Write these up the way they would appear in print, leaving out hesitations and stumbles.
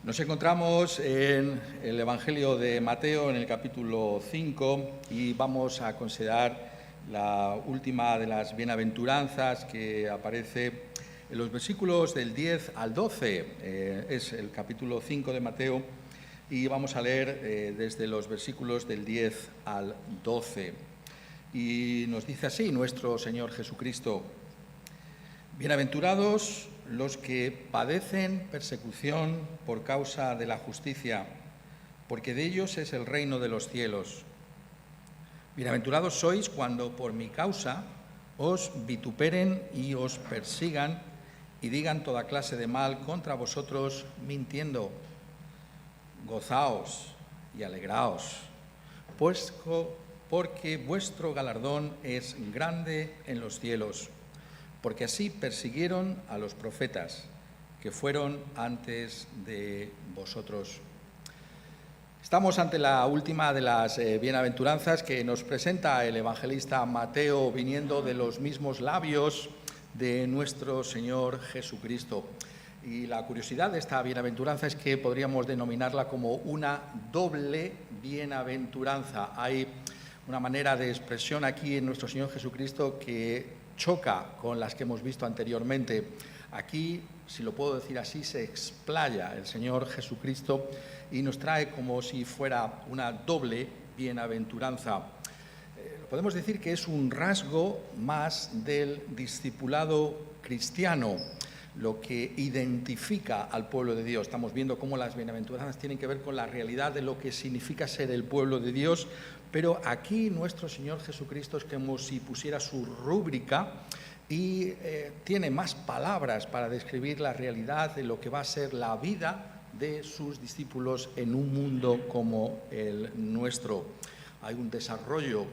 Nos encontramos en el Evangelio de Mateo, en el capítulo 5, y vamos a considerar la última de las bienaventuranzas que aparece en los versículos del 10 al 12. Es el capítulo 5 de Mateo y vamos a leer desde los versículos del 10 al 12. Y nos dice así nuestro Señor Jesucristo: Bienaventurados los que padecen persecución por causa de la justicia, porque de ellos es el reino de los cielos. Bienaventurados sois cuando por mi causa os vituperen y os persigan y digan toda clase de mal contra vosotros mintiendo. Gozaos y alegraos, pues porque vuestro galardón es grande en los cielos, porque así persiguieron a los profetas que fueron antes de vosotros. Estamos ante la última de las bienaventuranzas que nos presenta el evangelista Mateo, viniendo de los mismos labios de nuestro Señor Jesucristo. Y la curiosidad de esta bienaventuranza es que podríamos denominarla como una doble bienaventuranza. Hay una manera de expresión aquí en nuestro Señor Jesucristo que choca con las que hemos visto anteriormente. Aquí, si lo puedo decir así, se explaya el Señor Jesucristo y nos trae como si fuera una doble bienaventuranza. Podemos decir que es un rasgo más del discipulado cristiano, lo que identifica al pueblo de Dios. Estamos viendo cómo las bienaventuranzas tienen que ver con la realidad de lo que significa ser el pueblo de Dios, pero aquí nuestro Señor Jesucristo es como si pusiera su rúbrica y tiene más palabras para describir la realidad de lo que va a ser la vida de sus discípulos en un mundo como el nuestro. Hay un desarrollo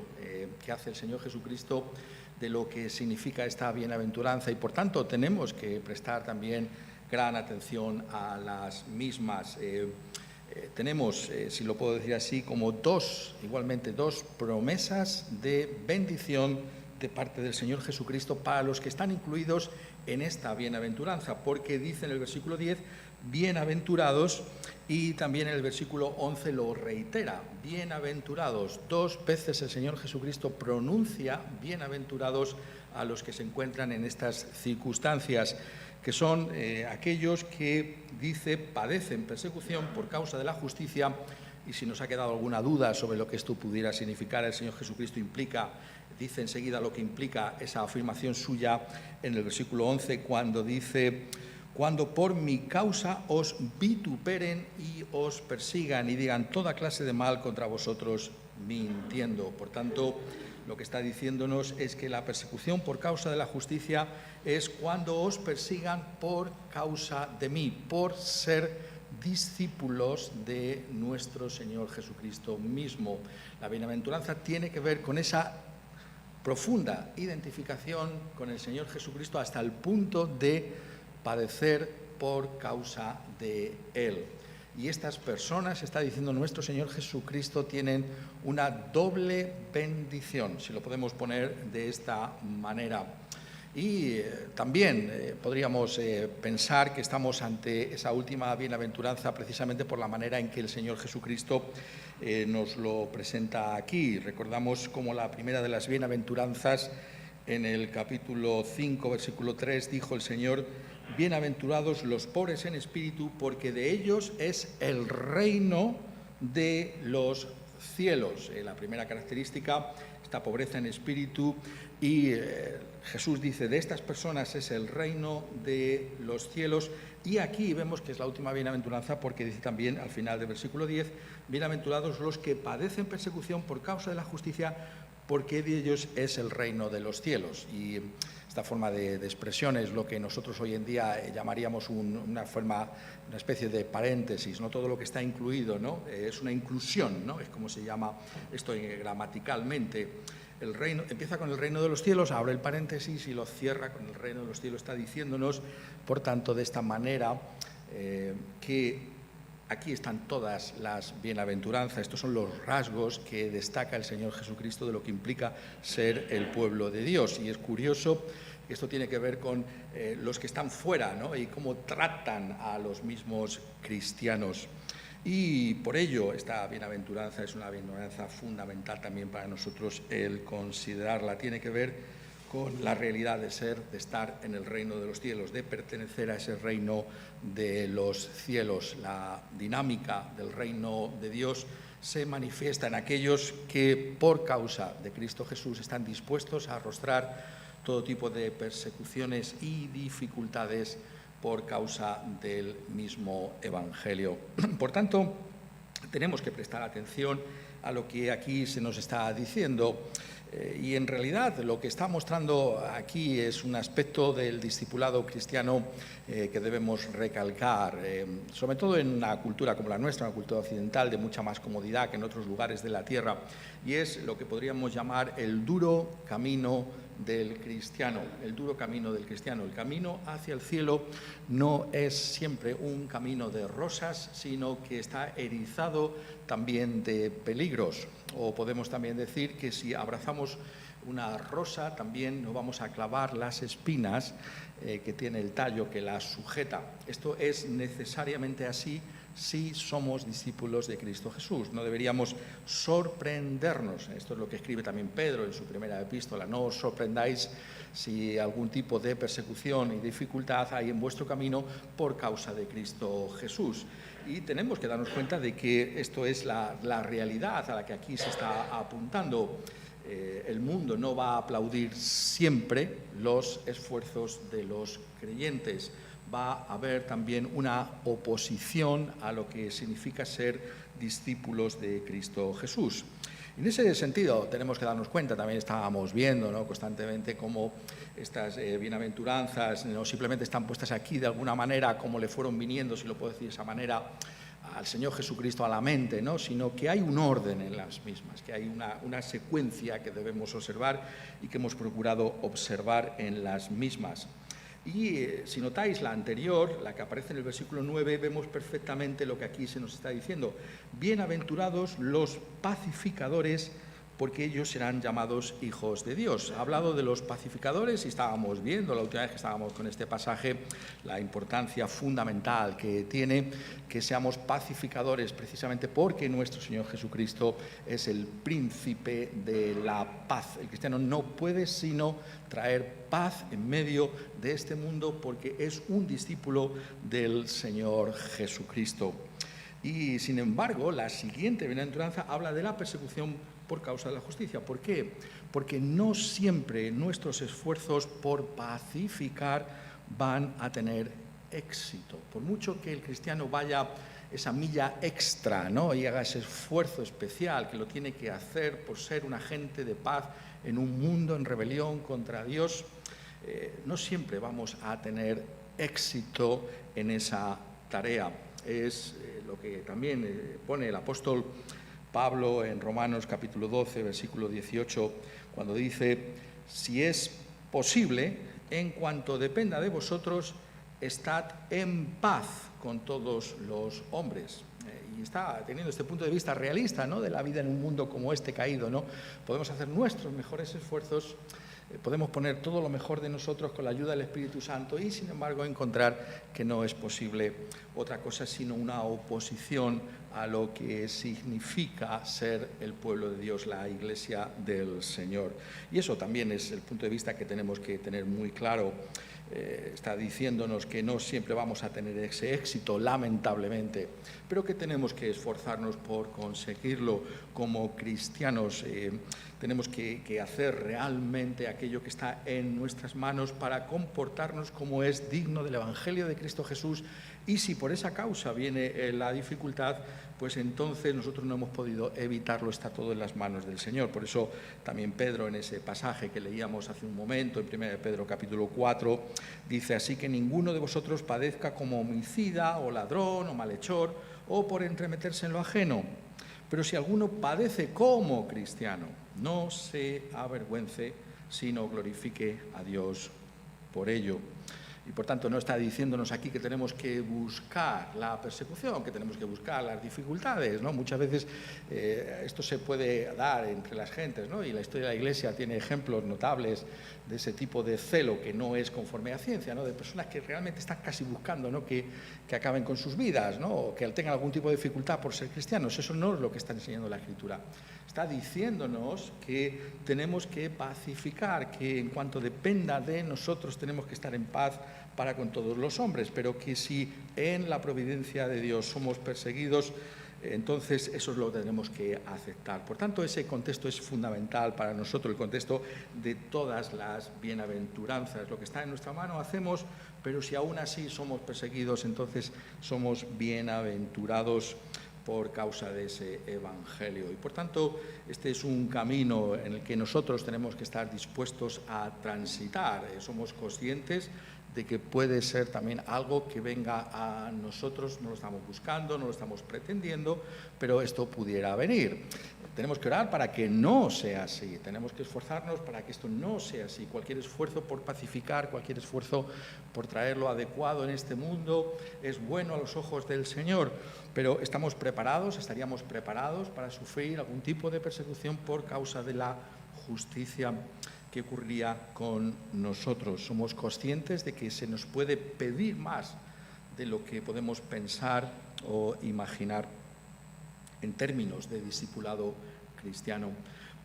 que hace el Señor Jesucristo de lo que significa esta bienaventuranza y por tanto tenemos que prestar también gran atención a las mismas. Tenemos, si lo puedo decir así, como igualmente dos promesas de bendición de parte del Señor Jesucristo para los que están incluidos en esta bienaventuranza, porque dice en el versículo 10, bienaventurados, y también en el versículo 11 lo reitera, bienaventurados. Dos veces el Señor Jesucristo pronuncia bienaventurados a los que se encuentran en estas circunstancias, que son aquellos que, dice, padecen persecución por causa de la justicia. Y si nos ha quedado alguna duda sobre lo que esto pudiera significar, el Señor Jesucristo dice enseguida lo que implica esa afirmación suya en el versículo 11, cuando dice: cuando por mi causa os vituperen y os persigan y digan toda clase de mal contra vosotros mintiendo. Por tanto, lo que está diciéndonos es que la persecución por causa de la justicia es cuando os persigan por causa de mí, por ser discípulos de nuestro Señor Jesucristo mismo. La bienaventuranza tiene que ver con esa profunda identificación con el Señor Jesucristo hasta el punto de padecer por causa de Él. Y estas personas, está diciendo nuestro Señor Jesucristo, tienen una doble bendición, si lo podemos poner de esta manera. Y también podríamos pensar que estamos ante esa última bienaventuranza precisamente por la manera en que el Señor Jesucristo nos lo presenta aquí. Recordamos como la primera de las bienaventuranzas, en el capítulo 5, versículo 3, dijo el Señor: bienaventurados los pobres en espíritu, porque de ellos es el reino de los cielos. La primera característica, esta pobreza en espíritu, y Jesús dice: de estas personas es el reino de los cielos. Y aquí vemos que es la última bienaventuranza porque dice también al final del versículo 10: bienaventurados los que padecen persecución por causa de la justicia, porque de ellos es el reino de los cielos. Y esta forma de expresión es lo que nosotros hoy en día llamaríamos una especie de paréntesis, ¿no? Todo lo que está incluido, ¿no? Es una inclusión, ¿no? Es como se llama esto gramaticalmente. El reino empieza con el reino de los cielos, abre el paréntesis y lo cierra con el reino de los cielos. Está diciéndonos, por tanto, de esta manera que aquí están todas las bienaventuranzas. Estos son los rasgos que destaca el Señor Jesucristo de lo que implica ser el pueblo de Dios. Y es curioso Esto tiene que ver con los que están fuera, ¿no? Y cómo tratan a los mismos cristianos. Y por ello esta bienaventuranza es una bienaventuranza fundamental también para nosotros el considerarla. Tiene que ver con la realidad de estar en el reino de los cielos, de pertenecer a ese reino de los cielos. La dinámica del reino de Dios se manifiesta en aquellos que por causa de Cristo Jesús están dispuestos a arrostrar todo tipo de persecuciones y dificultades por causa del mismo Evangelio. Por tanto, tenemos que prestar atención a lo que aquí se nos está diciendo. Y en realidad lo que está mostrando aquí es un aspecto del discipulado cristiano que debemos recalcar, sobre todo en una cultura como la nuestra, una cultura occidental de mucha más comodidad que en otros lugares de la tierra, y es lo que podríamos llamar el duro camino del cristiano, el duro camino del cristiano. El camino hacia el cielo no es siempre un camino de rosas, sino que está erizado también de peligros. O podemos también decir que si abrazamos una rosa, también nos vamos a clavar las espinas que tiene el tallo que la sujeta. Esto es necesariamente así si somos discípulos de Cristo Jesús. No deberíamos sorprendernos. Esto es lo que escribe también Pedro en su primera epístola. No os sorprendáis si algún tipo de persecución y dificultad hay en vuestro camino por causa de Cristo Jesús. Y tenemos que darnos cuenta de que esto es la realidad a la que aquí se está apuntando. El mundo no va a aplaudir siempre los esfuerzos de los creyentes. Va a haber también una oposición a lo que significa ser discípulos de Cristo Jesús. En ese sentido tenemos que darnos cuenta, también estábamos viendo, ¿no?, constantemente cómo estas bienaventuranzas no simplemente están puestas aquí de alguna manera como le fueron viniendo, si lo puedo decir de esa manera, al Señor Jesucristo a la mente, ¿no?, sino que hay un orden en las mismas, que hay una secuencia que debemos observar y que hemos procurado observar en las mismas. Y si notáis la anterior, la que aparece en el versículo 9, vemos perfectamente lo que aquí se nos está diciendo. Bienaventurados los pacificadores, porque ellos serán llamados hijos de Dios. Ha hablado de los pacificadores y estábamos viendo la última vez que estábamos con este pasaje la importancia fundamental que tiene que seamos pacificadores, precisamente porque nuestro Señor Jesucristo es el príncipe de la paz. El cristiano no puede sino traer paz en medio de este mundo porque es un discípulo del Señor Jesucristo. Y sin embargo, la siguiente bienaventuranza habla de la persecución por causa de la justicia. ¿Por qué? Porque no siempre nuestros esfuerzos por pacificar van a tener éxito. Por mucho que el cristiano vaya esa milla extra, ¿no?, y haga ese esfuerzo especial que lo tiene que hacer por ser un agente de paz en un mundo en rebelión contra Dios, no siempre vamos a tener éxito en esa tarea. Es lo que también pone el apóstol Pablo en Romanos capítulo 12, versículo 18, cuando dice: si es posible, en cuanto dependa de vosotros, estad en paz con todos los hombres. Y está teniendo este punto de vista realista, ¿no?, de la vida en un mundo como este caído, ¿no? Podemos hacer nuestros mejores esfuerzos, podemos poner todo lo mejor de nosotros con la ayuda del Espíritu Santo y, sin embargo, encontrar que no es posible otra cosa sino una oposición a lo que significa ser el pueblo de Dios, la Iglesia del Señor. Y eso también es el punto de vista que tenemos que tener muy claro. Está diciéndonos que no siempre vamos a tener ese éxito, lamentablemente, pero que tenemos que esforzarnos por conseguirlo como cristianos. Tenemos que hacer realmente aquello que está en nuestras manos para comportarnos como es digno del Evangelio de Cristo Jesús, y si por esa causa viene la dificultad, pues entonces nosotros no hemos podido evitarlo, está todo en las manos del Señor. Por eso también Pedro, en ese pasaje que leíamos hace un momento, en 1 Pedro capítulo 4, dice: así que ninguno de vosotros padezca como homicida o ladrón o malhechor o por entremeterse en lo ajeno. Pero si alguno padece como cristiano, no se avergüence, sino glorifique a Dios por ello. Y por tanto no está diciéndonos aquí que tenemos que buscar la persecución, que tenemos que buscar las dificultades, ¿no? Muchas veces esto se puede dar entre las gentes, ¿no? Y la historia de la Iglesia tiene ejemplos notables de ese tipo de celo que no es conforme a ciencia, ¿no? De personas que realmente están casi buscando, ¿no? que acaben con sus vidas, ¿no? O que tengan algún tipo de dificultad por ser cristianos. Eso no es lo que está enseñando la Escritura. Está diciéndonos que tenemos que pacificar, que en cuanto dependa de nosotros tenemos que estar en paz para con todos los hombres, pero que si en la providencia de Dios somos perseguidos, entonces eso lo tenemos que aceptar. Por tanto, ese contexto es fundamental para nosotros, el contexto de todas las bienaventuranzas. Lo que está en nuestra mano hacemos, pero si aún así somos perseguidos, entonces somos bienaventurados por causa de ese evangelio. Y por tanto, este es un camino en el que nosotros tenemos que estar dispuestos a transitar. Somos conscientes de que puede ser también algo que venga a nosotros, no lo estamos buscando, no lo estamos pretendiendo, pero esto pudiera venir. Tenemos que orar para que no sea así, tenemos que esforzarnos para que esto no sea así. Cualquier esfuerzo por pacificar, cualquier esfuerzo por traerlo adecuado en este mundo es bueno a los ojos del Señor, pero ¿estamos preparados, estaríamos preparados para sufrir algún tipo de persecución por causa de la justicia que ocurriría con nosotros? Somos conscientes de que se nos puede pedir más de lo que podemos pensar o imaginar en términos de discipulado cristiano,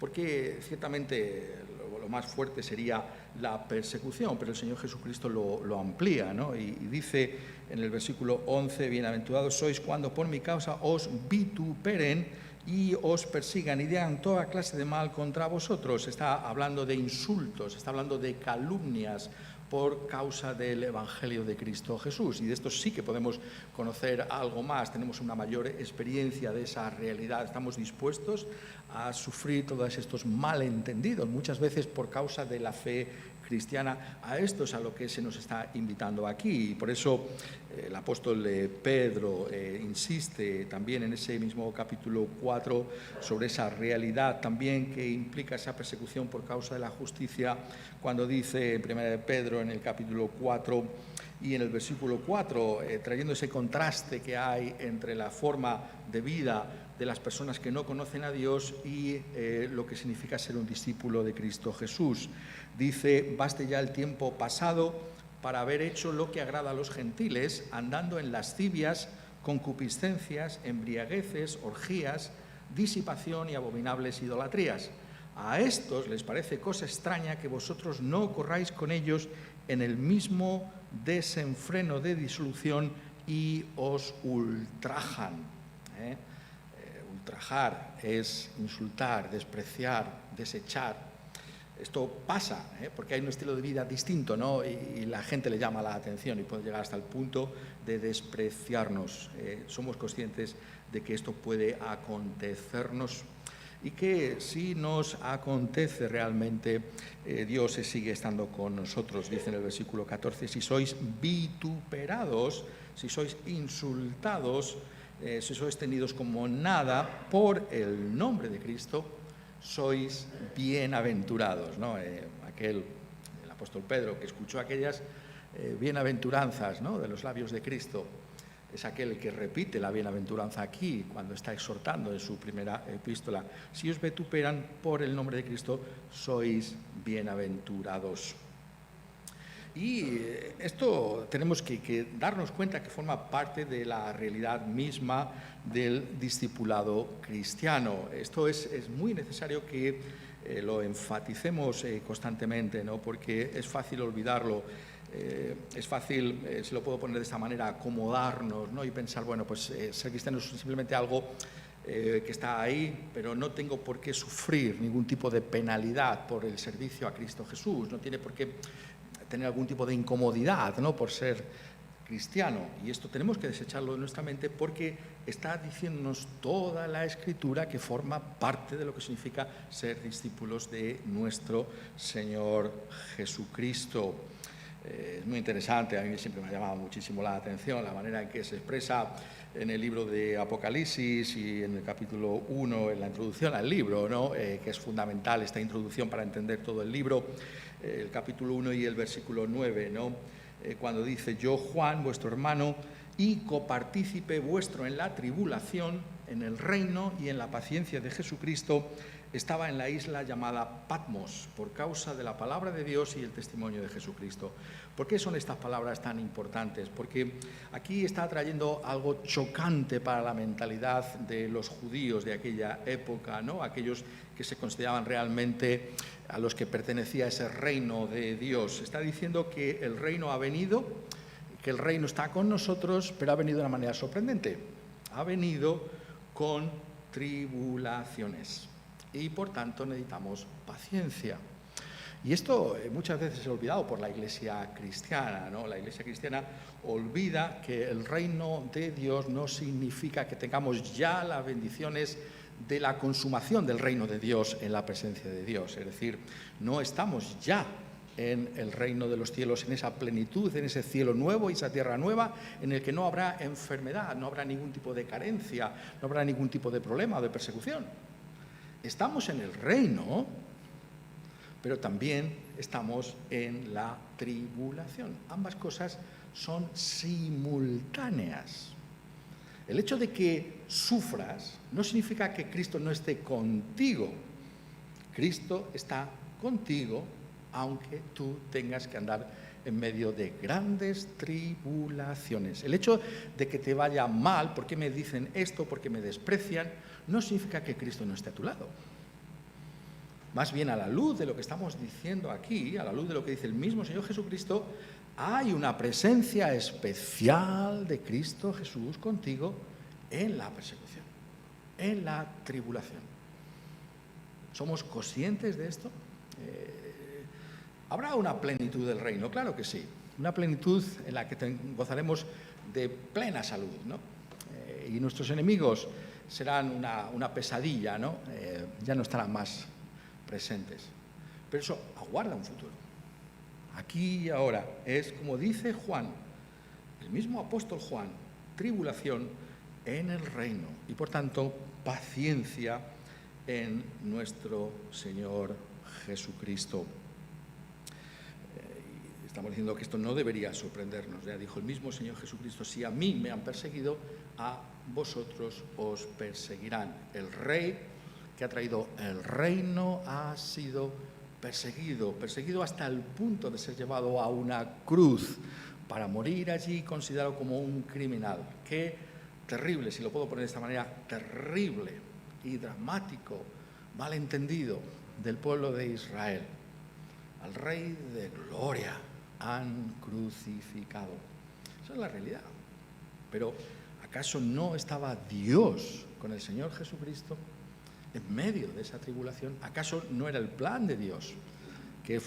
porque ciertamente lo más fuerte sería la persecución, pero el Señor Jesucristo lo amplía, ¿no? Y dice en el versículo 11, bienaventurados sois cuando por mi causa os vituperen y os persigan y digan toda clase de mal contra vosotros. Está hablando de insultos, está hablando de calumnias por causa del Evangelio de Cristo Jesús. Y de esto sí que podemos conocer algo más, tenemos una mayor experiencia de esa realidad. Estamos dispuestos a sufrir todos estos malentendidos, muchas veces por causa de la fe cristiana. A esto es a lo que se nos está invitando aquí. Y por eso el apóstol Pedro insiste también en ese mismo capítulo 4 sobre esa realidad también que implica esa persecución por causa de la justicia, cuando dice en 1 Pedro en el capítulo 4 y en el versículo 4, trayendo ese contraste que hay entre la forma de vida de las personas que no conocen a Dios y lo que significa ser un discípulo de Cristo Jesús. Dice, baste ya el tiempo pasado para haber hecho lo que agrada a los gentiles, andando en lascivias, concupiscencias, embriagueces, orgías, disipación y abominables idolatrías. A estos les parece cosa extraña que vosotros no corráis con ellos en el mismo desenfreno de disolución y os ultrajan. Ultrajar es insultar, despreciar, desechar. Esto pasa, porque hay un estilo de vida distinto, ¿no? Y la gente le llama la atención y puede llegar hasta el punto de despreciarnos. Somos conscientes de que esto puede acontecernos y que si nos acontece realmente, Dios sigue estando con nosotros. Dice en el versículo 14, si sois vituperados, si sois insultados, si sois tenidos como nada por el nombre de Cristo, sois bienaventurados, ¿no? El apóstol Pedro, que escuchó aquellas bienaventuranzas, ¿no?, de los labios de Cristo, es aquel que repite la bienaventuranza aquí cuando está exhortando en su primera epístola. Si os vituperan por el nombre de Cristo, sois bienaventurados. Y esto tenemos que darnos cuenta que forma parte de la realidad misma del discipulado cristiano. Esto es muy necesario que lo enfaticemos constantemente, ¿no? Porque es fácil olvidarlo. Es fácil, si lo puedo poner de esta manera, acomodarnos, ¿no? Y pensar, bueno, pues ser cristiano es simplemente algo que está ahí, pero no tengo por qué sufrir ningún tipo de penalidad por el servicio a Cristo Jesús, no tiene por qué tener algún tipo de incomodidad, ¿no?, por ser cristiano. Y esto tenemos que desecharlo de nuestra mente porque está diciéndonos toda la Escritura que forma parte de lo que significa ser discípulos de nuestro Señor Jesucristo. Es muy interesante, a mí siempre me ha llamado muchísimo la atención la manera en que se expresa en el libro de Apocalipsis y en el capítulo 1, en la introducción al libro, ¿no? Que es fundamental esta introducción para entender todo el libro, el capítulo 1 y el versículo 9, ¿no? cuando dice: yo, Juan, vuestro hermano, y copartícipe vuestro en la tribulación, en el reino y en la paciencia de Jesucristo, estaba en la isla llamada Patmos, por causa de la palabra de Dios y el testimonio de Jesucristo. ¿Por qué son estas palabras tan importantes? Porque aquí está trayendo algo chocante para la mentalidad de los judíos de aquella época, ¿no? Aquellos que se consideraban realmente a los que pertenecía ese reino de Dios. Está diciendo que el reino ha venido, que el reino está con nosotros, pero ha venido de una manera sorprendente. Ha venido con tribulaciones y por tanto necesitamos paciencia. Y esto muchas veces es olvidado por la Iglesia cristiana, ¿no? La Iglesia cristiana olvida que el reino de Dios no significa que tengamos ya las bendiciones de la consumación del reino de Dios en la presencia de Dios. Es decir, no estamos ya en el reino de los cielos, en esa plenitud, en ese cielo nuevo y esa tierra nueva, en el que no habrá enfermedad, no habrá ningún tipo de carencia, no habrá ningún tipo de problema o de persecución. Estamos en el reino, pero también estamos en la tribulación. Ambas cosas son simultáneas. El hecho de que sufras no significa que Cristo no esté contigo. Cristo está contigo, aunque tú tengas que andar en medio de grandes tribulaciones. El hecho de que te vaya mal, porque me dicen esto, porque me desprecian, no significa que Cristo no esté a tu lado. Más bien, a la luz de lo que estamos diciendo aquí, a la luz de lo que dice el mismo Señor Jesucristo, hay una presencia especial de Cristo Jesús contigo en la persecución, en la tribulación. ¿Somos conscientes de esto? ¿Habrá una plenitud del reino? Claro que sí. Una plenitud en la que gozaremos de plena salud, ¿no? Y nuestros enemigos serán una pesadilla, ¿no? Ya no estarán más presentes. Pero eso aguarda un futuro. Aquí y ahora es, como dice Juan, el mismo apóstol Juan, tribulación en el reino y por tanto paciencia en nuestro Señor Jesucristo. Estamos diciendo que esto no debería sorprendernos. Ya dijo el mismo Señor Jesucristo: si a mí me han perseguido, a vosotros os perseguirán. El rey que ha traído el reino ha sido perseguido hasta el punto de ser llevado a una cruz para morir allí considerado como un criminal. Qué terrible, si lo puedo poner de esta manera, terrible y dramático malentendido del pueblo de Israel. Al Rey de Gloria han crucificado. Esa es la realidad. Pero ¿acaso no estaba Dios con el Señor Jesucristo en medio de esa tribulación? ¿Acaso no era el plan de Dios que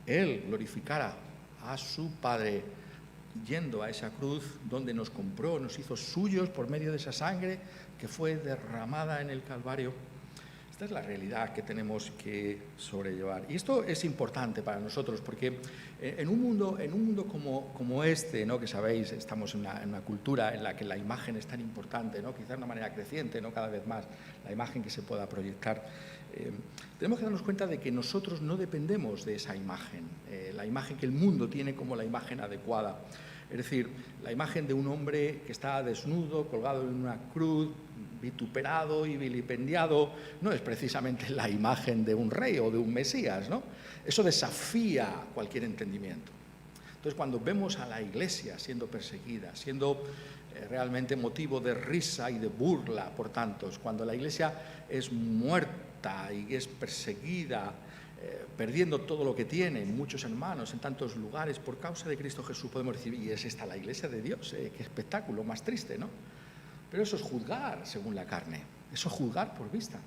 Él glorificara a su Padre yendo a esa cruz donde nos compró, nos hizo suyos por medio de esa sangre que fue derramada en el Calvario? Esta es la realidad que tenemos que sobrellevar. Y esto es importante para nosotros porque en un mundo como este, ¿no? Que sabéis, estamos en una cultura en la que la imagen es tan importante, ¿no? Quizás de una manera creciente, ¿no? Cada vez más, la imagen que se pueda proyectar. Tenemos que darnos cuenta de que nosotros no dependemos de esa imagen, la imagen que el mundo tiene como la imagen adecuada. Es decir, la imagen de un hombre que está desnudo, colgado en una cruz, vituperado y vilipendiado, no es precisamente la imagen de un rey o de un Mesías, ¿no? Eso desafía cualquier entendimiento. Entonces, cuando vemos a la Iglesia siendo perseguida, siendo realmente motivo de risa y de burla por tantos, cuando la Iglesia es muerta y es perseguida, perdiendo todo lo que tienen muchos hermanos en tantos lugares por causa de Cristo Jesús, podemos decir: ¿y es esta la Iglesia de Dios? Qué espectáculo más triste, ¿no? Pero eso es juzgar según la carne, eso es juzgar por vista.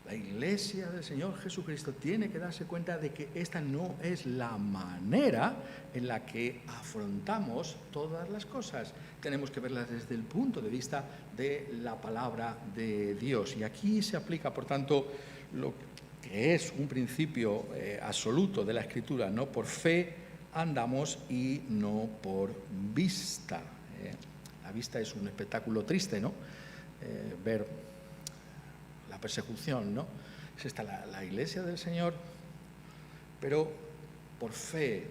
La Iglesia del Señor Jesucristo tiene que darse cuenta de que esta no es la manera en la que afrontamos todas las cosas. Tenemos que verlas desde el punto de vista de la palabra de Dios. Y aquí se aplica, por tanto, lo que es un principio absoluto de la Escritura, ¿no? Por fe andamos y no por vista. La vista es un espectáculo triste, ¿no? Ver la persecución, ¿no? Es esta la Iglesia del Señor, pero por fe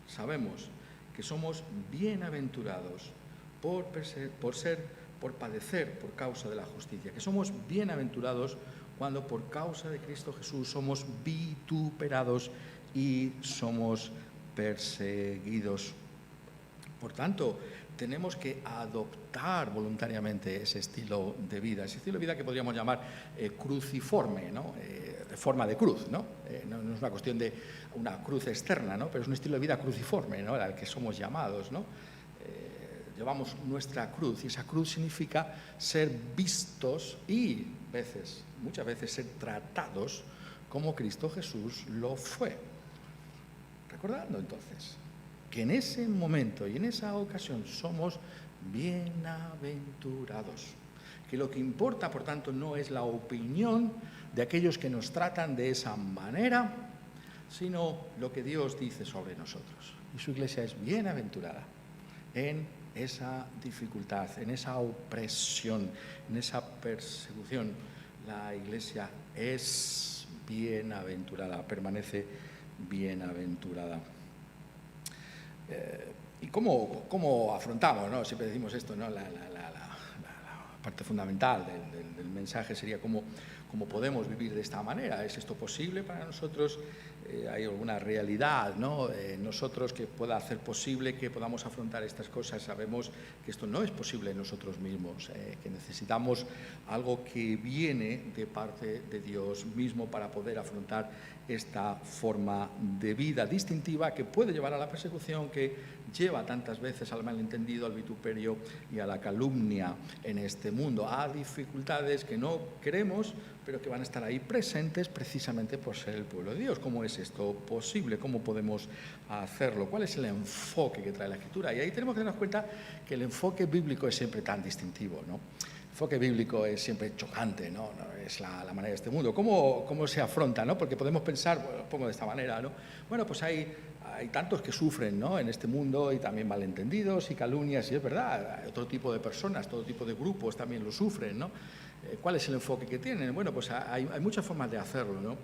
sabemos que somos bienaventurados por padecer por causa de la justicia, que somos bienaventurados cuando por causa de Cristo Jesús somos vituperados y somos perseguidos. Por tanto, tenemos que adoptar voluntariamente ese estilo de vida que podríamos llamar cruciforme, ¿no? Forma de cruz, ¿no? No es una cuestión de una cruz externa, ¿no? Pero es un estilo de vida cruciforme, ¿no? Al que somos llamados, ¿no? Llevamos nuestra cruz y esa cruz significa ser vistos y muchas veces ser tratados como Cristo Jesús lo fue. Recordando entonces que en ese momento y en esa ocasión somos bienaventurados, que lo que importa, por tanto, no es la opinión de aquellos que nos tratan de esa manera, sino lo que Dios dice sobre nosotros. Y su iglesia es bienaventurada en esa dificultad, en esa opresión, en esa persecución. La iglesia es bienaventurada, permanece bienaventurada. ¿Y cómo afrontamos, ¿no? Siempre decimos esto, ¿no? La parte fundamental del mensaje sería cómo podemos vivir de esta manera. ¿Es esto posible para nosotros? ¿Hay alguna realidad, ¿no? Nosotros que pueda hacer posible que podamos afrontar estas cosas? Sabemos que esto no es posible en nosotros mismos, que necesitamos algo que viene de parte de Dios mismo para poder afrontar esta forma de vida distintiva que puede llevar a la persecución, que lleva tantas veces al malentendido, al vituperio y a la calumnia en este mundo, a dificultades que no queremos, pero que van a estar ahí presentes precisamente por ser el pueblo de Dios. ¿Cómo es esto posible? ¿Cómo podemos hacerlo? ¿Cuál es el enfoque que trae la Escritura? Y ahí tenemos que darnos cuenta que el enfoque bíblico es siempre tan distintivo, ¿no? El enfoque bíblico es siempre chocante, ¿no? Es la manera de este mundo. ¿Cómo se afronta, ¿no? Porque podemos pensar, bueno, lo pongo de esta manera, ¿no? Bueno, pues hay tantos que sufren, ¿no? En este mundo, y también malentendidos y calumnias, y es verdad, hay otro tipo de personas, todo tipo de grupos también lo sufren, ¿no? ¿Cuál es el enfoque que tienen? Bueno, pues hay muchas formas de hacerlo, ¿no?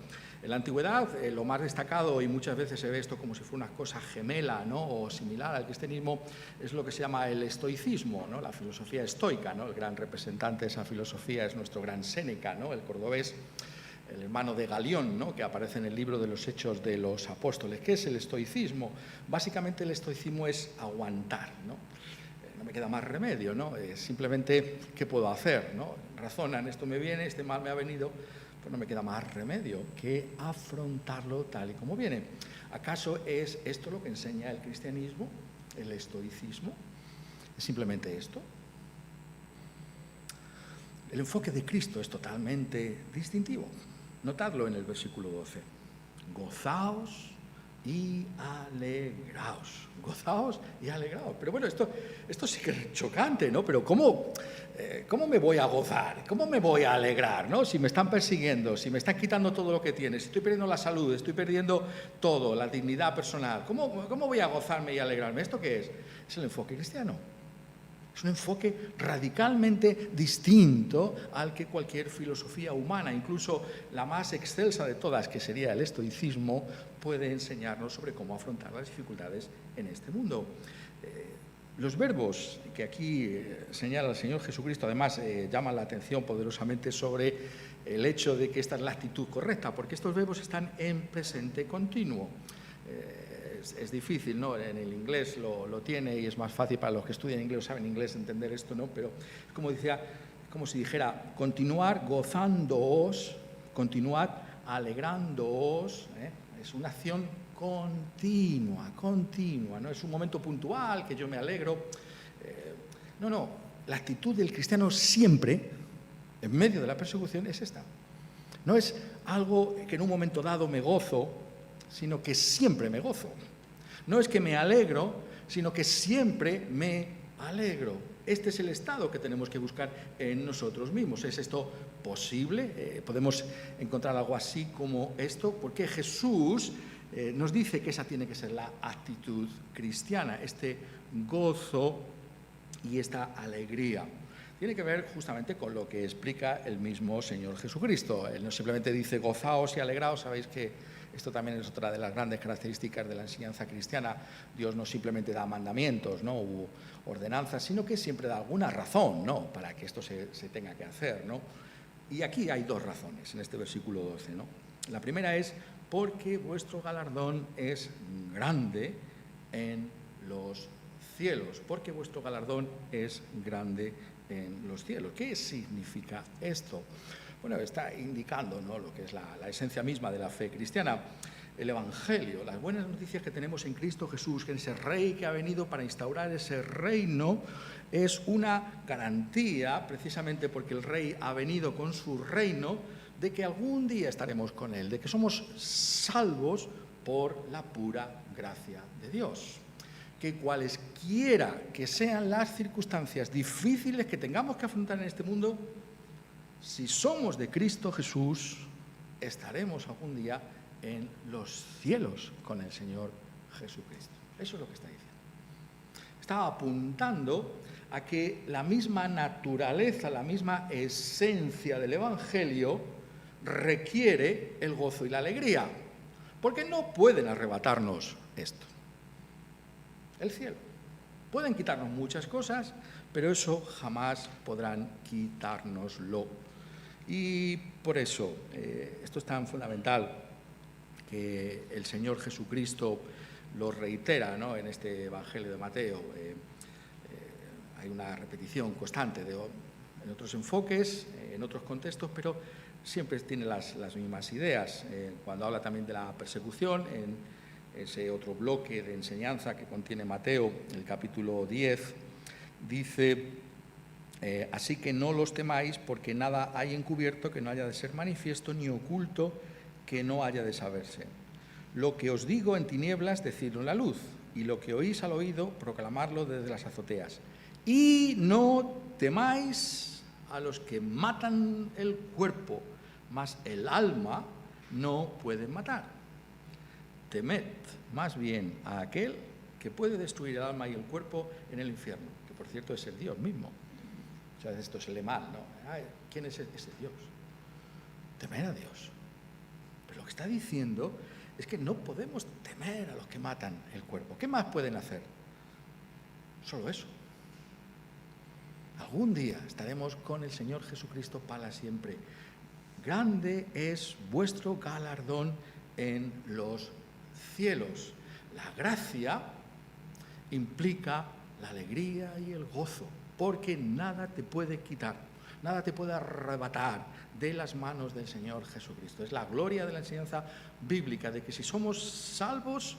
En la antigüedad, lo más destacado, y muchas veces se ve esto como si fuera una cosa gemela, ¿no? O similar al cristianismo, es lo que se llama el estoicismo, ¿no? La filosofía estoica, ¿no? El gran representante de esa filosofía es nuestro gran Séneca, ¿no? El cordobés, el hermano de Galión, ¿no? Que aparece en el libro de los Hechos de los Apóstoles. ¿Qué es el estoicismo? Básicamente el estoicismo es aguantar, ¿no? No me queda más remedio, ¿no? Simplemente, ¿qué puedo hacer, ¿no? Razonan, esto me viene, este mal me ha venido, pues no me queda más remedio que afrontarlo tal y como viene. ¿Acaso es esto lo que enseña el cristianismo, el estoicismo? ¿Es simplemente esto? El enfoque de Cristo es totalmente distintivo. Notadlo en el versículo 12. Gozaos y alegraos. Gozaos y alegraos. Pero bueno, esto sí que es chocante, ¿no? Pero ¿cómo me voy a gozar? ¿Cómo me voy a alegrar, ¿no? Si me están persiguiendo, si me están quitando todo lo que tienes, si estoy perdiendo la salud, estoy perdiendo todo, la dignidad personal. ¿Cómo voy a gozarme y alegrarme? ¿Esto qué es? Es el enfoque cristiano. Es un enfoque radicalmente distinto al que cualquier filosofía humana, incluso la más excelsa de todas, que sería el estoicismo, puede enseñarnos sobre cómo afrontar las dificultades en este mundo. Los verbos que aquí señala el Señor Jesucristo, además, llaman la atención poderosamente sobre el hecho de que esta es la actitud correcta, porque estos verbos están en presente continuo. Es difícil, ¿no? En el inglés lo tiene y es más fácil para los que estudian inglés o saben inglés entender esto, ¿no? Pero es como si dijera, continuar gozándoos, continuad alegrándoos, ¿eh? Es una acción continua, no es un momento puntual que yo me alegro. No, la actitud del cristiano siempre, en medio de la persecución, es esta. No es algo que en un momento dado me gozo, sino que siempre me gozo. No es que me alegro, sino que siempre me alegro. Este es el estado que tenemos que buscar en nosotros mismos. ¿Es esto posible? ¿Podemos encontrar algo así como esto? Porque Jesús nos dice que esa tiene que ser la actitud cristiana, este gozo y esta alegría. Tiene que ver justamente con lo que explica el mismo Señor Jesucristo. Él no simplemente dice gozaos y alegraos, sabéis que Esto también es otra de las grandes características de la enseñanza cristiana. Dios no simplemente da mandamientos, ¿no?, u ordenanzas, sino que siempre da alguna razón, ¿no?, para que esto se tenga que hacer, ¿no? Y aquí hay dos razones en este versículo 12, ¿no? La primera es porque vuestro galardón es grande en los cielos, porque vuestro galardón es grande en los cielos. ¿Qué significa esto? Bueno, está indicando, ¿no?, lo que es la esencia misma de la fe cristiana, el Evangelio, las buenas noticias que tenemos en Cristo Jesús, que ese Rey que ha venido para instaurar ese reino, es una garantía, precisamente porque el Rey ha venido con su reino, de que algún día estaremos con Él, de que somos salvos por la pura gracia de Dios. Que cualesquiera que sean las circunstancias difíciles que tengamos que afrontar en este mundo, si somos de Cristo Jesús, estaremos algún día en los cielos con el Señor Jesucristo. Eso es lo que está diciendo. Está apuntando a que la misma naturaleza, la misma esencia del Evangelio requiere el gozo y la alegría, porque no pueden arrebatarnos esto, el cielo. Pueden quitarnos muchas cosas, pero eso jamás podrán quitárnoslo. Y por eso, esto es tan fundamental que el Señor Jesucristo lo reitera, ¿no?, en este Evangelio de Mateo. Hay una repetición constante en otros enfoques, en otros contextos, pero siempre tiene las mismas ideas. Cuando habla también de la persecución, en ese otro bloque de enseñanza que contiene Mateo, el capítulo 10, dice: así que no los temáis, porque nada hay encubierto que no haya de ser manifiesto, ni oculto que no haya de saberse. Lo que os digo en tinieblas, decidlo en la luz, y lo que oís al oído, proclamarlo desde las azoteas. Y no temáis a los que matan el cuerpo, mas el alma no pueden matar. Temed más bien a aquel que puede destruir el alma y el cuerpo en el infierno, que por cierto es el Dios mismo. O sea, esto se lee mal, ¿no? Ay, ¿quién es ese Dios? Temer a Dios. Pero lo que está diciendo es que no podemos temer a los que matan el cuerpo. ¿Qué más pueden hacer? Solo eso. Algún día estaremos con el Señor Jesucristo para siempre. Grande es vuestro galardón en los cielos. La gracia implica la alegría y el gozo, porque nada te puede quitar, nada te puede arrebatar de las manos del Señor Jesucristo. Es la gloria de la enseñanza bíblica, de que si somos salvos,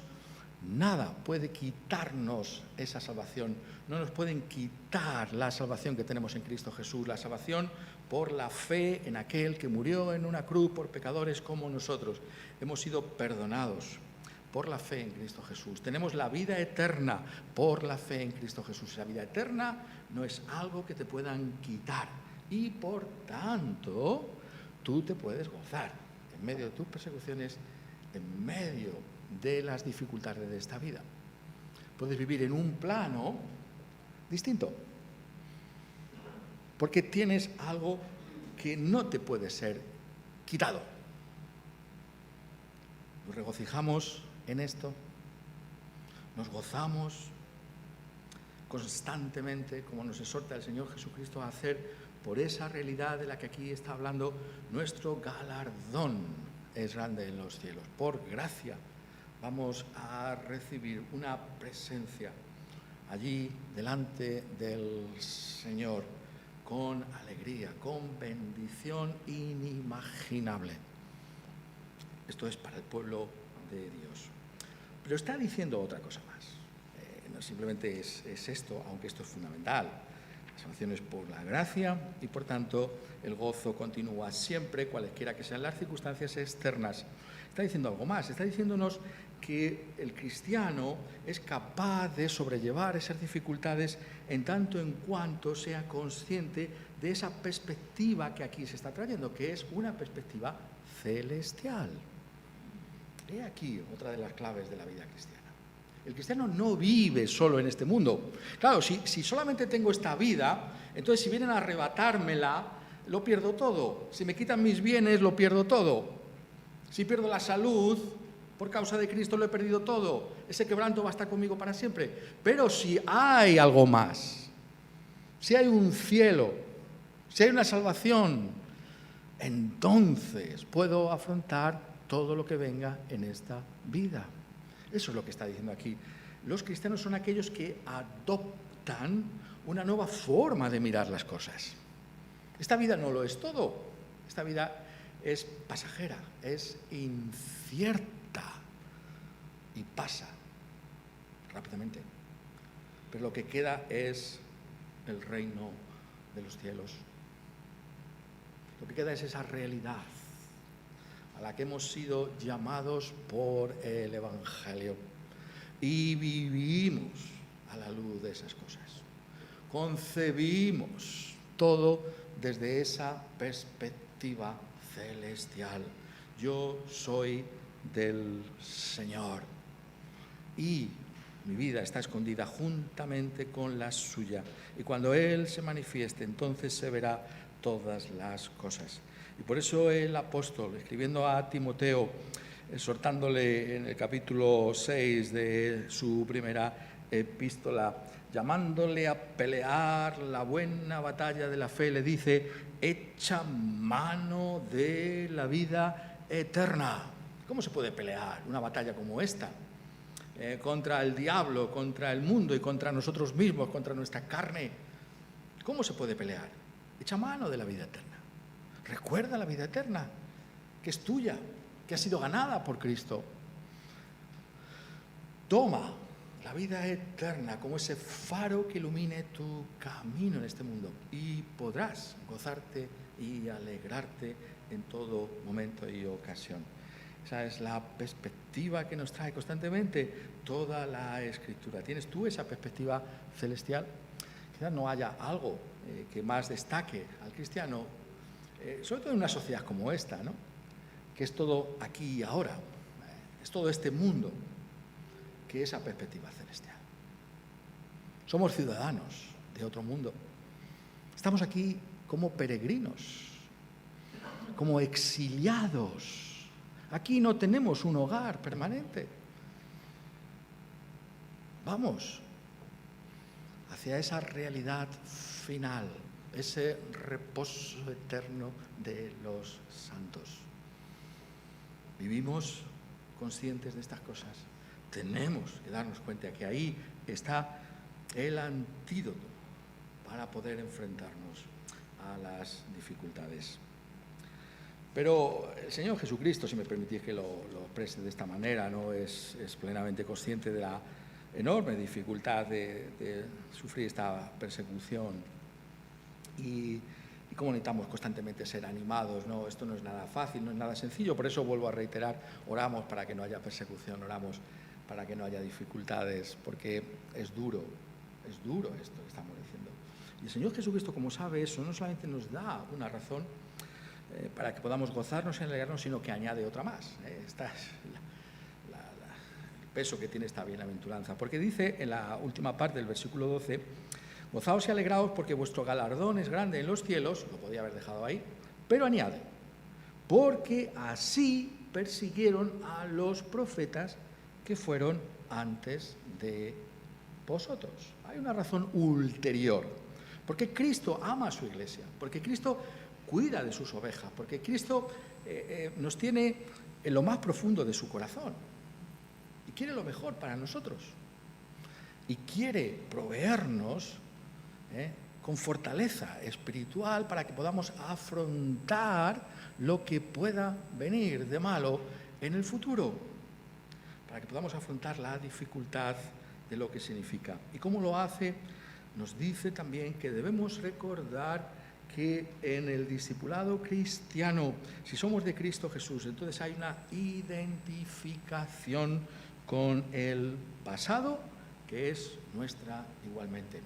nada puede quitarnos esa salvación. No nos pueden quitar la salvación que tenemos en Cristo Jesús, la salvación por la fe en aquel que murió en una cruz por pecadores como nosotros. Hemos sido perdonados por la fe en Cristo Jesús. Tenemos la vida eterna por la fe en Cristo Jesús. La vida eterna no es algo que te puedan quitar y por tanto tú te puedes gozar en medio de tus persecuciones, en medio de las dificultades de esta vida. Puedes vivir en un plano distinto, porque tienes algo que no te puede ser quitado. Nos regocijamos en esto, nos gozamos constantemente, como nos exhorta el Señor Jesucristo a hacer, por esa realidad de la que aquí está hablando. Nuestro galardón es grande en los cielos. Por gracia vamos a recibir una presencia allí delante del Señor con alegría, con bendición inimaginable. Esto es para el pueblo de Dios. Pero está diciendo otra cosa más. No simplemente es esto, aunque esto es fundamental. La salvación es por la gracia y, por tanto, el gozo continúa siempre, cualesquiera que sean las circunstancias externas. Está diciendo algo más. Está diciéndonos que el cristiano es capaz de sobrellevar esas dificultades en tanto en cuanto sea consciente de esa perspectiva que aquí se está trayendo, que es una perspectiva celestial. He aquí otra de las claves de la vida cristiana. El cristiano no vive solo en este mundo. Claro, si solamente tengo esta vida, entonces si vienen a arrebatármela, lo pierdo todo. Si me quitan mis bienes, lo pierdo todo. Si pierdo la salud, Por causa de Cristo lo he perdido todo. Ese quebranto va a estar conmigo para siempre. Pero si hay algo más, si hay un cielo, si hay una salvación, entonces puedo afrontar todo lo que venga en esta vida. Eso es lo que está diciendo aquí. Los cristianos son aquellos que adoptan una nueva forma de mirar las cosas. Esta vida no lo es todo. Esta vida es pasajera, es incierta y pasa rápidamente. Pero lo que queda es el reino de los cielos. Lo que queda es esa realidad a la que hemos sido llamados por el Evangelio y vivimos a la luz de esas cosas. Concebimos todo desde esa perspectiva celestial. Yo soy del Señor y mi vida está escondida juntamente con la suya. Y cuando Él se manifieste, entonces se verá todas las cosas. Y por eso el apóstol, escribiendo a Timoteo, exhortándole en el capítulo 6 de su primera epístola, llamándole a pelear la buena batalla de la fe, le dice: echa mano de la vida eterna. ¿Cómo se puede pelear una batalla como esta? Contra el diablo, contra el mundo y contra nosotros mismos, contra nuestra carne. ¿Cómo se puede pelear? Echa mano de la vida eterna. Recuerda la vida eterna, que es tuya, que ha sido ganada por Cristo. Toma la vida eterna como ese faro que ilumine tu camino en este mundo y podrás gozarte y alegrarte en todo momento y ocasión. Esa es la perspectiva que nos trae constantemente toda la Escritura. ¿Tienes tú esa perspectiva celestial? Quizás no haya algo que más destaque al cristiano, sobre todo en una sociedad como esta, ¿no? Que es todo aquí y ahora, es todo este mundo, que esa perspectiva celestial. Somos ciudadanos de otro mundo. Estamos aquí como peregrinos, como exiliados. Aquí no tenemos un hogar permanente. Vamos hacia esa realidad final, ese reposo eterno de los santos. Vivimos conscientes de estas cosas. Tenemos que darnos cuenta que ahí está el antídoto para poder enfrentarnos a las dificultades. Pero el Señor Jesucristo, si me permitís que lo exprese de esta manera, ¿no? es plenamente consciente de la enorme dificultad de sufrir esta persecución y cómo necesitamos constantemente ser animados, ¿no? Esto no es nada fácil, no es nada sencillo, por eso vuelvo a reiterar, oramos para que no haya persecución, oramos para que no haya dificultades, porque es duro esto que estamos diciendo. Y el Señor Jesucristo, como sabe eso, no solamente nos da una razón para que podamos gozarnos y alegrarnos, sino que añade otra más. Esta es el peso que tiene esta bienaventuranza, porque dice en la última parte del versículo 12: gozaos y alegraos porque vuestro galardón es grande en los cielos. Lo podía haber dejado ahí, pero añade: porque así persiguieron a los profetas que fueron antes de vosotros. Hay una razón ulterior, porque Cristo ama a su iglesia, porque Cristo cuida de sus ovejas, porque Cristo nos tiene en lo más profundo de su corazón y quiere lo mejor para nosotros y quiere proveernos con fortaleza espiritual para que podamos afrontar lo que pueda venir de malo en el futuro, para que podamos afrontar la dificultad de lo que significa. ¿Y cómo lo hace? Nos dice también que debemos recordar que en el discipulado cristiano, si somos de Cristo Jesús, entonces hay una identificación con el pasado, que es nuestra igualmente.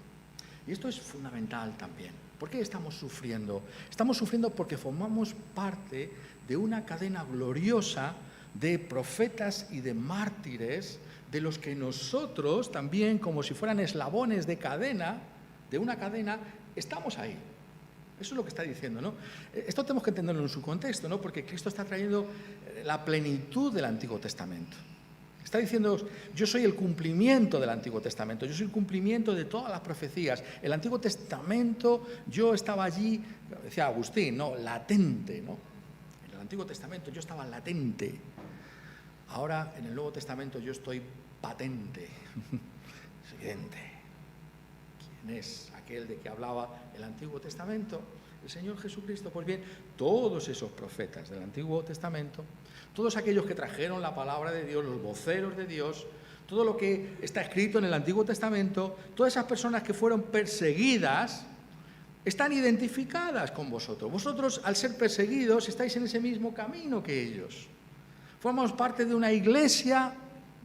Y esto es fundamental también. ¿Por qué estamos sufriendo? Estamos sufriendo porque formamos parte de una cadena gloriosa de profetas y de mártires, de los que nosotros también, como si fueran eslabones de cadena, de una cadena, estamos ahí. Eso es lo que está diciendo, ¿no? Esto tenemos que entenderlo en su contexto, ¿no? Porque Cristo está trayendo la plenitud del Antiguo Testamento. Está diciendo, yo soy el cumplimiento del Antiguo Testamento, yo soy el cumplimiento de todas las profecías. El Antiguo Testamento, yo estaba allí, decía Agustín, ¿no? Latente, ¿no? En el Antiguo Testamento yo estaba latente. Ahora, en el Nuevo Testamento, yo estoy patente. Es evidente. ¿Quién es aquel de que hablaba el Antiguo Testamento? El Señor Jesucristo. Pues bien, todos esos profetas del Antiguo Testamento, todos aquellos que trajeron la palabra de Dios, los voceros de Dios, todo lo que está escrito en el Antiguo Testamento, todas esas personas que fueron perseguidas, están identificadas con vosotros. Vosotros, al ser perseguidos, estáis en ese mismo camino que ellos. Formamos parte de una iglesia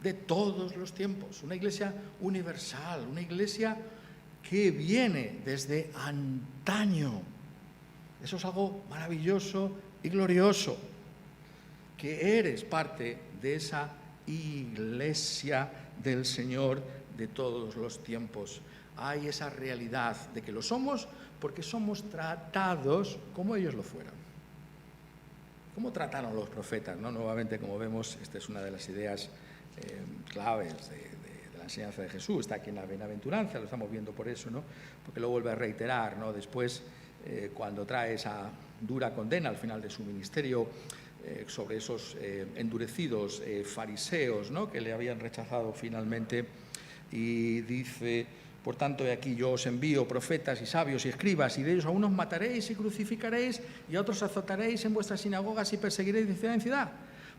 de todos los tiempos, una iglesia universal, una iglesia que viene desde antaño. Eso es algo maravilloso y glorioso, que eres parte de esa iglesia del Señor de todos los tiempos. Hay esa realidad de que lo somos porque somos tratados como ellos lo fueron. ¿Cómo trataron los profetas? ¿No? Nuevamente, como vemos, esta es una de las ideas claves de la enseñanza de Jesús. Está aquí en la bienaventuranza, lo estamos viendo por eso, ¿no? Porque lo vuelve a reiterar, ¿no? Después, cuando trae esa dura condena al final de su ministerio sobre esos endurecidos fariseos, ¿no? Que le habían rechazado finalmente, y dice: por tanto, he aquí yo os envío profetas y sabios y escribas, y de ellos a unos mataréis y crucificaréis, y a otros azotaréis en vuestras sinagogas y perseguiréis de ciudad en ciudad,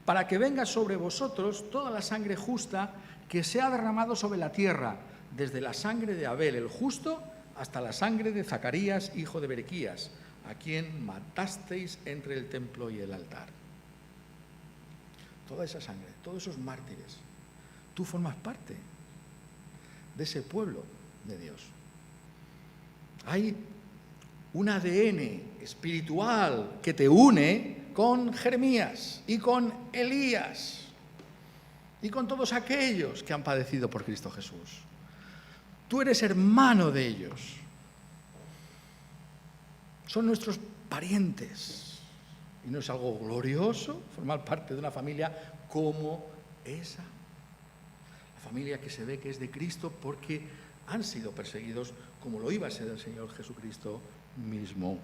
para que venga sobre vosotros toda la sangre justa que se ha derramado sobre la tierra, desde la sangre de Abel el justo hasta la sangre de Zacarías, hijo de Berequías, a quien matasteis entre el templo y el altar. Toda esa sangre, todos esos mártires, tú formas parte de ese pueblo de Dios. Hay un ADN espiritual que te une con Jeremías y con Elías y con todos aquellos que han padecido por Cristo Jesús. Tú eres hermano de ellos. Son nuestros parientes. ¿Y no es algo glorioso formar parte de una familia como esa? La familia que se ve que es de Cristo porque han sido perseguidos como lo iba a ser el Señor Jesucristo mismo.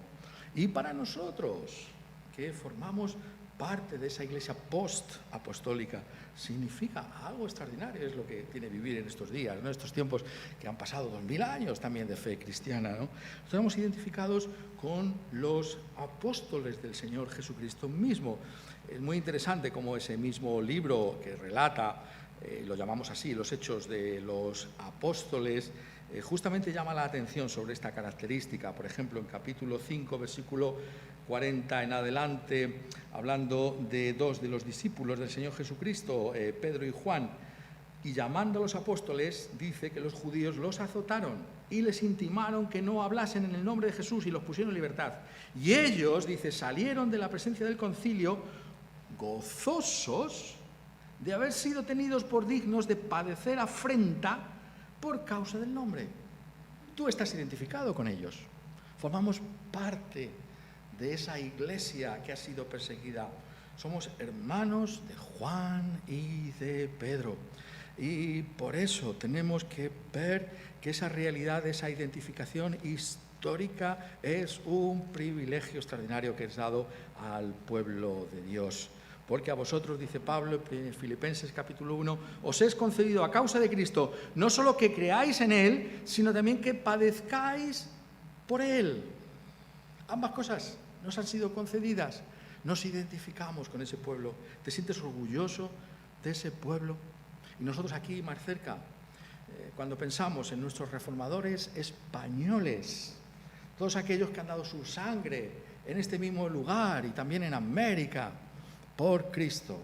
Y para nosotros, que formamos parte de esa iglesia post-apostólica, significa algo extraordinario, es lo que tiene vivir en estos días, ¿no? Estos tiempos que han pasado 2000 años también de fe cristiana, ¿no? Estamos identificados con los apóstoles del Señor Jesucristo mismo. Es muy interesante cómo ese mismo libro que relata, lo llamamos así, los Hechos de los Apóstoles, justamente llama la atención sobre esta característica. Por ejemplo, en capítulo 5, versículo 40 en adelante, hablando de dos de los discípulos del Señor Jesucristo, Pedro y Juan, y llamando a los apóstoles, dice que los judíos los azotaron y les intimaron que no hablasen en el nombre de Jesús y los pusieron en libertad. Y ellos, dice, salieron de la presencia del concilio gozosos de haber sido tenidos por dignos de padecer afrenta por causa del nombre. Tú estás identificado con ellos. Formamos parte de esa iglesia que ha sido perseguida. Somos hermanos de Juan y de Pedro. Y por eso tenemos que ver que esa realidad, esa identificación histórica es un privilegio extraordinario que es dado al pueblo de Dios. Porque a vosotros, dice Pablo en Filipenses capítulo 1, os es concedido a causa de Cristo no solo que creáis en Él, sino también que padezcáis por Él. Ambas cosas nos han sido concedidas. Nos identificamos con ese pueblo. ¿Te sientes orgulloso de ese pueblo? Y nosotros aquí más cerca, cuando pensamos en nuestros reformadores españoles, todos aquellos que han dado su sangre en este mismo lugar y también en América, por Cristo.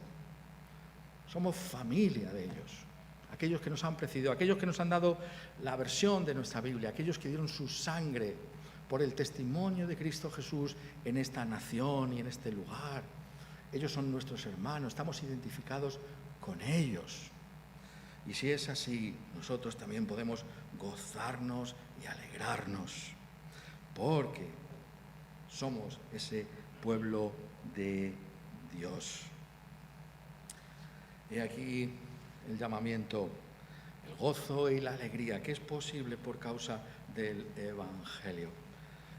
Somos familia de ellos, aquellos que nos han precedido, aquellos que nos han dado la versión de nuestra Biblia, aquellos que dieron su sangre por el testimonio de Cristo Jesús en esta nación y en este lugar. Ellos son nuestros hermanos, estamos identificados con ellos. Y si es así, nosotros también podemos gozarnos y alegrarnos, porque somos ese pueblo de Dios. He aquí el llamamiento, el gozo y la alegría que es posible por causa del Evangelio.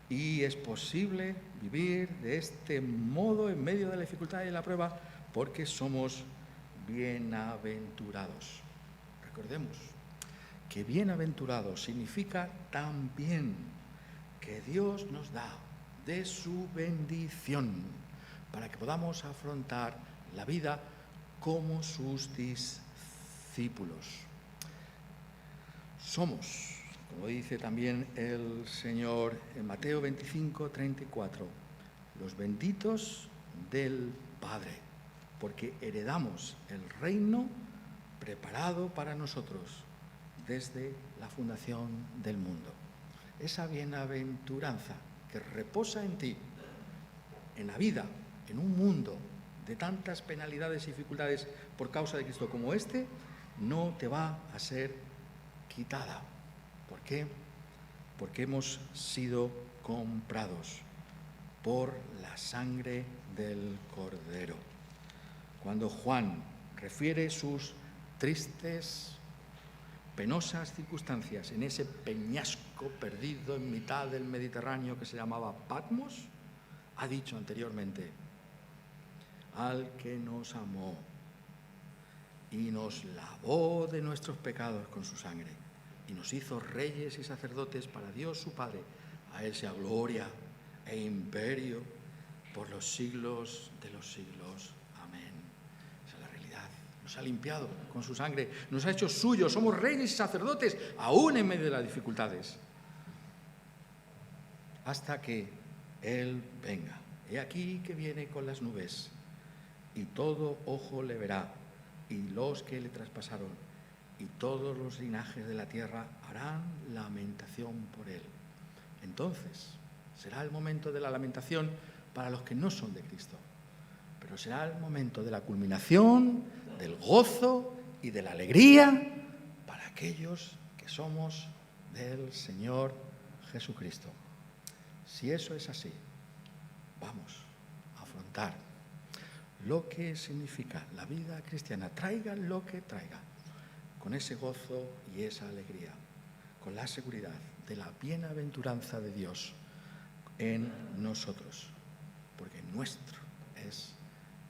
Y es posible vivir de este modo en medio de la dificultad y de la prueba porque somos bienaventurados. Recordemos que bienaventurado significa también que Dios nos da de su bendición para que podamos afrontar la vida como sus discípulos. Somos, como dice también el Señor en Mateo 25, 34, los benditos del Padre, porque heredamos el reino preparado para nosotros desde la fundación del mundo. Esa bienaventuranza que reposa en ti, en la vida, en un mundo de tantas penalidades y dificultades por causa de Cristo como este, no te va a ser quitada. ¿Por qué? Porque hemos sido comprados por la sangre del Cordero. Cuando Juan refiere sus tristes, penosas circunstancias en ese peñasco perdido en mitad del Mediterráneo que se llamaba Patmos, ha dicho anteriormente: al que nos amó y nos lavó de nuestros pecados con su sangre y nos hizo reyes y sacerdotes para Dios su Padre, a Él sea gloria e imperio por los siglos de los siglos. Amén. Esa es la realidad. Nos ha limpiado con su sangre, nos ha hecho suyos, somos reyes y sacerdotes aún en medio de las dificultades, hasta que Él venga. He aquí que viene con las nubes, y todo ojo le verá, y los que le traspasaron, y todos los linajes de la tierra harán lamentación por él. Entonces será el momento de la lamentación para los que no son de Cristo, pero será el momento de la culminación, del gozo y de la alegría para aquellos que somos del Señor Jesucristo. Si eso es así, vamos a afrontar lo que significa la vida cristiana, traiga lo que traiga, con ese gozo y esa alegría, con la seguridad de la bienaventuranza de Dios en nosotros, porque nuestro es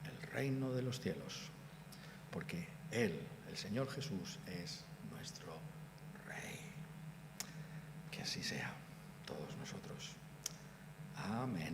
el reino de los cielos, porque Él, el Señor Jesús, es nuestro Rey. Que así sea, todos nosotros. Amén.